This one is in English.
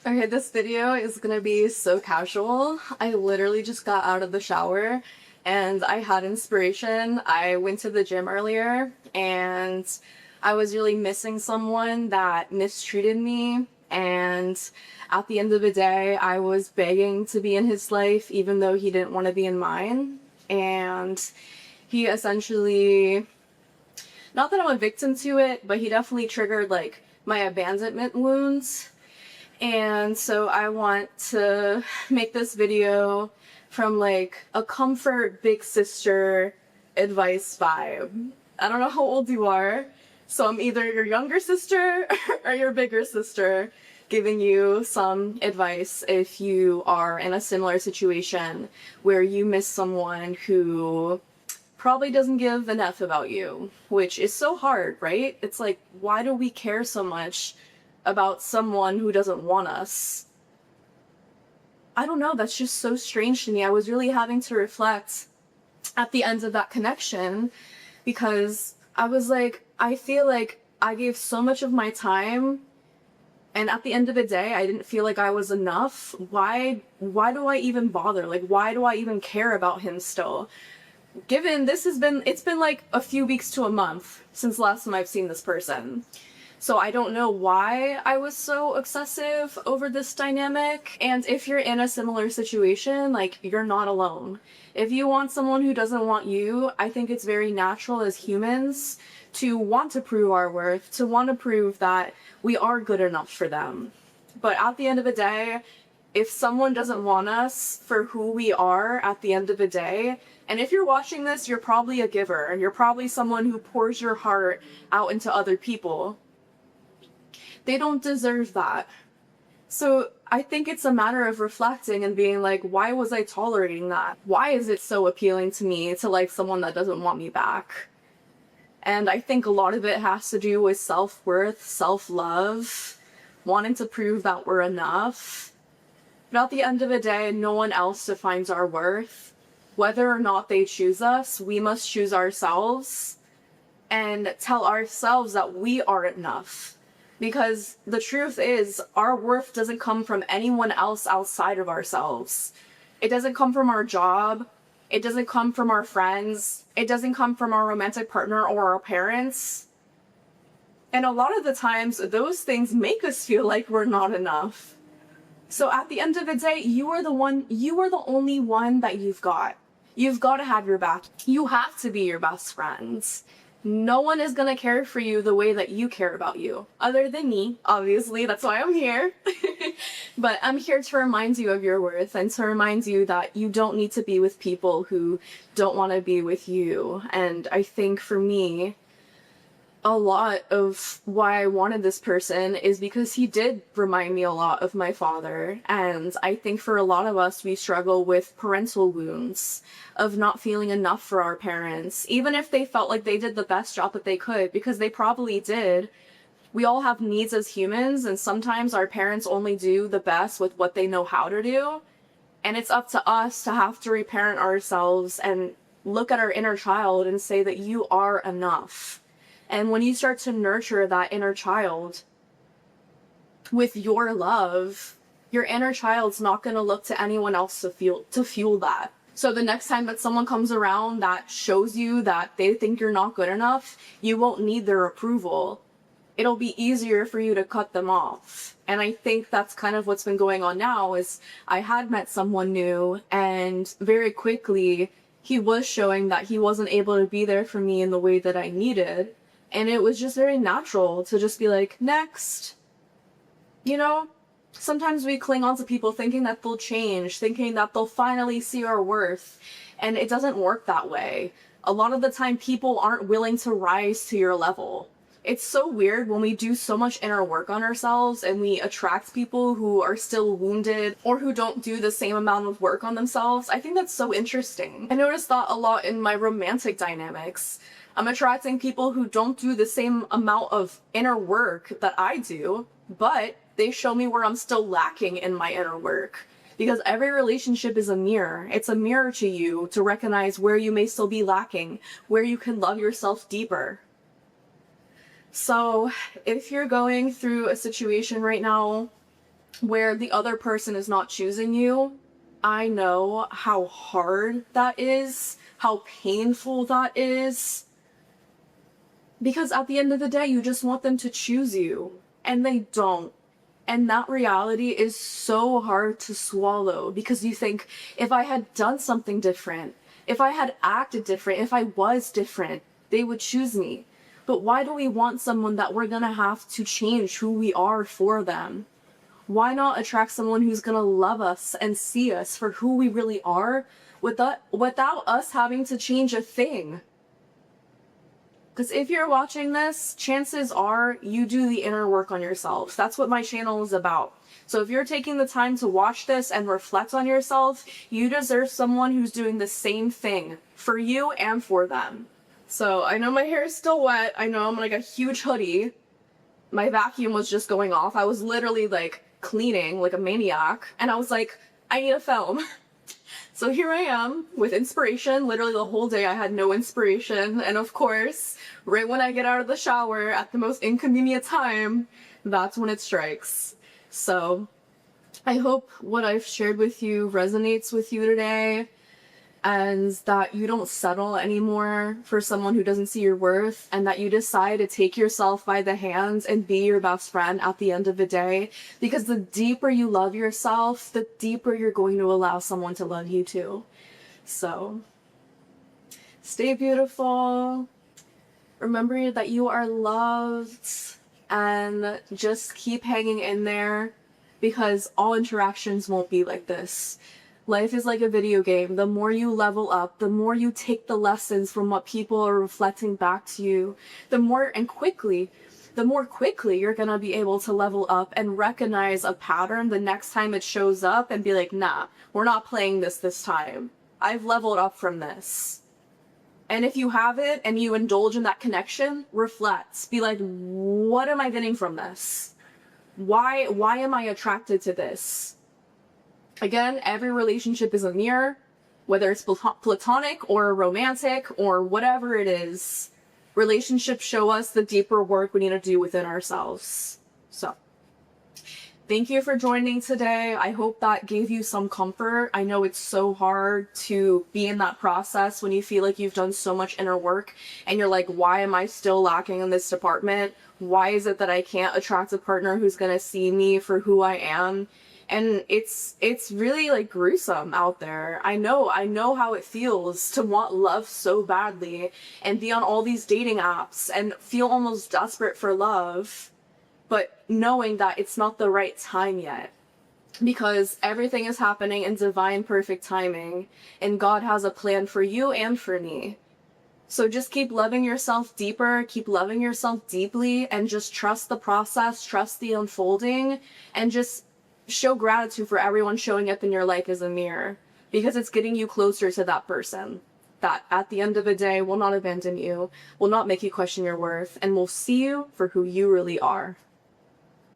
Okay, this video is gonna be so casual. I literally just got out of the shower and I had inspiration. I went to the gym earlier and I was really missing someone that mistreated me. And at the end of the day, I was begging to be in his life even though he didn't want to be in mine. And he essentially, not that I'm a victim to it, but he definitely triggered like my abandonment wounds. And so I want to make this video from like a comfort big sister advice vibe. I don't know how old you are, so I'm either your younger sister or your bigger sister giving you some advice if you are in a similar situation where you miss someone who probably doesn't give an F about you, which is so hard, right? It's like, why do we care so much about someone who doesn't want us? I don't know, that's just so strange to me. I was really having to reflect at the end of that connection because I was like, I feel like I gave so much of my time and at the end of the day, I didn't feel like I was enough. Why do I even bother? Like, why do I even care about him still? Given it's been like a few weeks to a month since last time I've seen this person. So I don't know why I was so obsessive over this dynamic. And if you're in a similar situation, like, you're not alone. If you want someone who doesn't want you, I think it's very natural as humans to want to prove our worth, to want to prove that we are good enough for them. But at the end of the day, if someone doesn't want us for who we are at the end of the day, and if you're watching this, you're probably a giver. You're probably someone who pours your heart out into other people. They don't deserve that. So I think it's a matter of reflecting and being like, why was I tolerating that? Why is it so appealing to me to like someone that doesn't want me back? And I think a lot of it has to do with self-worth, self-love, wanting to prove that we're enough. But at the end of the day, no one else defines our worth. Whether or not they choose us, we must choose ourselves and tell ourselves that we are enough. Because the truth is, our worth doesn't come from anyone else outside of ourselves. It doesn't come from our job. It doesn't come from our friends. It doesn't come from our romantic partner or our parents. And a lot of the times, those things make us feel like we're not enough. So at the end of the day, you are the only one that you've got. You've got to have your back. You have to be your best friends. No one is gonna care for you the way that you care about you. Other than me, obviously, that's why I'm here. But I'm here to remind you of your worth and to remind you that you don't need to be with people who don't want to be with you. And I think for me, a lot of why I wanted this person is because he did remind me a lot of my father. And I think for a lot of us, we struggle with parental wounds of not feeling enough for our parents, even if they felt like they did the best job that they could, because they probably did. We all have needs as humans, and sometimes our parents only do the best with what they know how to do. And it's up to us to have to reparent ourselves and look at our inner child and say that you are enough. And when you start to nurture that inner child with your love, your inner child's not going to look to anyone else to fuel that. So the next time that someone comes around that shows you that they think you're not good enough, you won't need their approval. It'll be easier for you to cut them off. And I think that's kind of what's been going on now is I had met someone new and very quickly he was showing that he wasn't able to be there for me in the way that I needed. And it was just very natural to just be like, next. You know, sometimes we cling on to people thinking that they'll change, thinking that they'll finally see our worth. And it doesn't work that way. A lot of the time, people aren't willing to rise to your level. It's so weird when we do so much inner work on ourselves and we attract people who are still wounded or who don't do the same amount of work on themselves. I think that's so interesting. I noticed that a lot in my romantic dynamics. I'm attracting people who don't do the same amount of inner work that I do, but they show me where I'm still lacking in my inner work. Because every relationship is a mirror. It's a mirror to you to recognize where you may still be lacking, where you can love yourself deeper. So if you're going through a situation right now where the other person is not choosing you, I know how hard that is, how painful that is. Because at the end of the day, you just want them to choose you, and they don't. And that reality is so hard to swallow because you think, if I had done something different, if I had acted different, if I was different, they would choose me. But why do we want someone that we're gonna have to change who we are for them? Why not attract someone who's gonna love us and see us for who we really are without us having to change a thing? Because if you're watching this, chances are you do the inner work on yourself. That's what my channel is about. So if you're taking the time to watch this and reflect on yourself, you deserve someone who's doing the same thing for you and for them. So I know my hair is still wet. I know I'm like a huge hoodie. My vacuum was just going off. I was literally like cleaning like a maniac. And I was like, I need a film. So here I am with inspiration. Literally the whole day I had no inspiration. And of course, right when I get out of the shower at the most inconvenient time, that's when it strikes. So I hope what I've shared with you resonates with you today, and that you don't settle anymore for someone who doesn't see your worth, and that you decide to take yourself by the hands and be your best friend at the end of the day. Because the deeper you love yourself, the deeper you're going to allow someone to love you too. So stay beautiful. Remember that you are loved, and just keep hanging in there, because all interactions won't be like this. Life is like a video game. The more you level up, the more you take the lessons from what people are reflecting back to you, the more quickly you're gonna be able to level up and recognize a pattern the next time it shows up and be like, nah, we're not playing this time. I've leveled up from this. And if you have it and you indulge in that connection, reflect. Be like, what am I getting from this? Why am I attracted to this? Again, every relationship is a mirror, whether it's platonic or romantic or whatever it is. Relationships show us the deeper work we need to do within ourselves. So, thank you for joining today. I hope that gave you some comfort. I know it's so hard to be in that process when you feel like you've done so much inner work and you're like, why am I still lacking in this department? Why is it that I can't attract a partner who's gonna see me for who I am? And it's really like gruesome out there. I know how it feels to want love so badly and be on all these dating apps and feel almost desperate for love, but knowing that it's not the right time yet, because everything is happening in divine perfect timing, and God has a plan for you and for me. So just keep loving yourself deeper, keep loving yourself deeply, and just trust the process, trust the unfolding, and just show gratitude for everyone showing up in your life as a mirror, because it's getting you closer to that person that at the end of the day will not abandon you, will not make you question your worth, and will see you for who you really are.